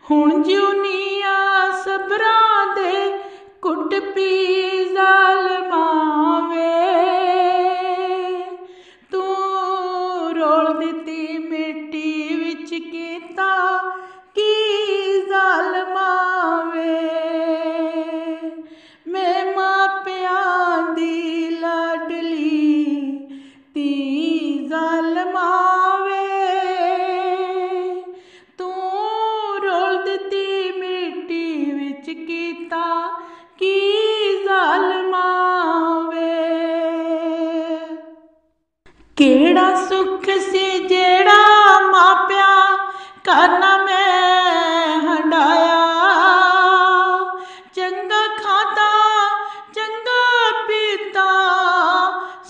हुण जिउनिया सबरां दे कुट पी ज़ालमा वे, तू रोल दित्ती मिट्टी विच कीता की ज़ालमा वे। मैं मापियां दी लाडली धी ज़ालमा वे, तू रोल दित्ती मिट्टी विच कीता की ज़ालमा वे। केड़ा सुख सी जेड़ा मापिया करना मैं हंडाया, चंगा खाता चंगा पीता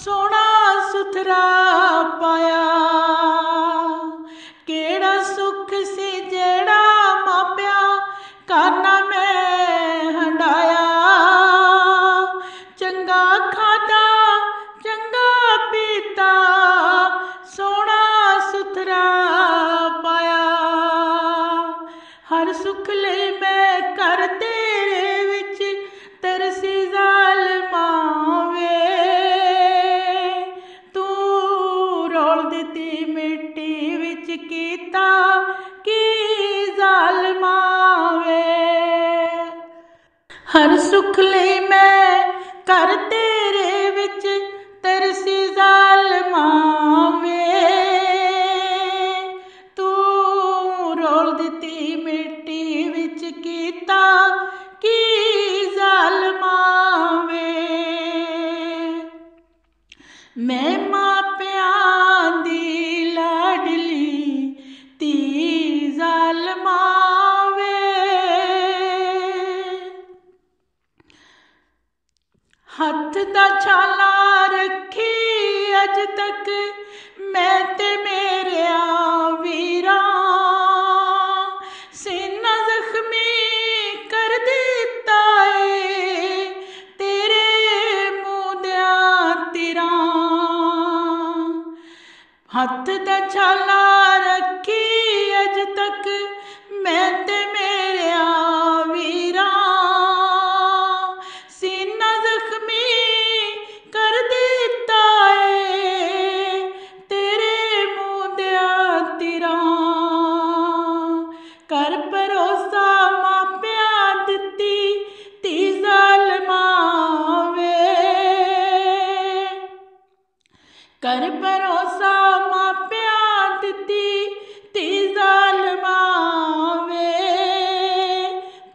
सोना सुथरा पाया। केड़ा सुख सी जेड़ा मापिया करना मैं हंडाया, चंगा खाता चंगा पीता सोना सुथरा पाया। हर सुख लई मैं कर तेरे विच तरसी ज़ालमा वे, तू रोल दित्ती मिट्टी विच कीता की ज़ालमा वे। हर सुख लई मैं कर तेरे विच तरसी ज़ालमा वे, तू रोल दित्ती मिट्टी विच कीता की ज़ालमा वे। मैं मापियां दी लाडली धी ज़ालमा वे, हथ दा छाला रखी अज तक मैं ते मेरेया वीरा, सीना जख्मी कर दिता है तेरे मूंह दिया तीरां। हथ दा छाला रखी अज तक मैं ते मेरेया वीरा, सीना जख्मी कर दिता है तेरे मूंह दिया तीरां। कर भरोसा मापिया दित्ती धी ज़ालमा वे, कर भरोसा मापिया दित्ती धी ज़ालमा वे,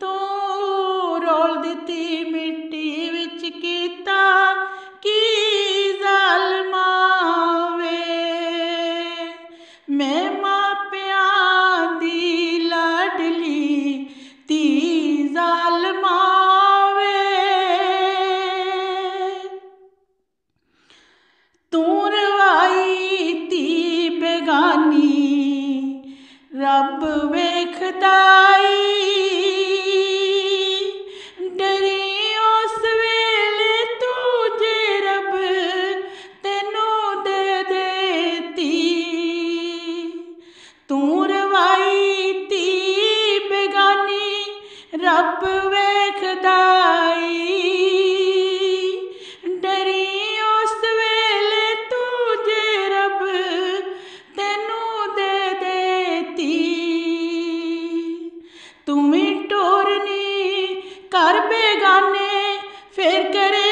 तू रोल दित्ती मिट्टी विच कीता की ज़ालमा वे। मैं मापियां दी लाडली धी ज़ालमा वे, तू रवाई धी बेगानी रब वेखदाई, डरी उस वेले तू जे रब तेनू दे देती। तू रवाई धी बेगानी रब वेखदाई, डरी उस वेले तू जे रब तेनू दे देती। तुमी टोरनी कर बेगाने फिर करे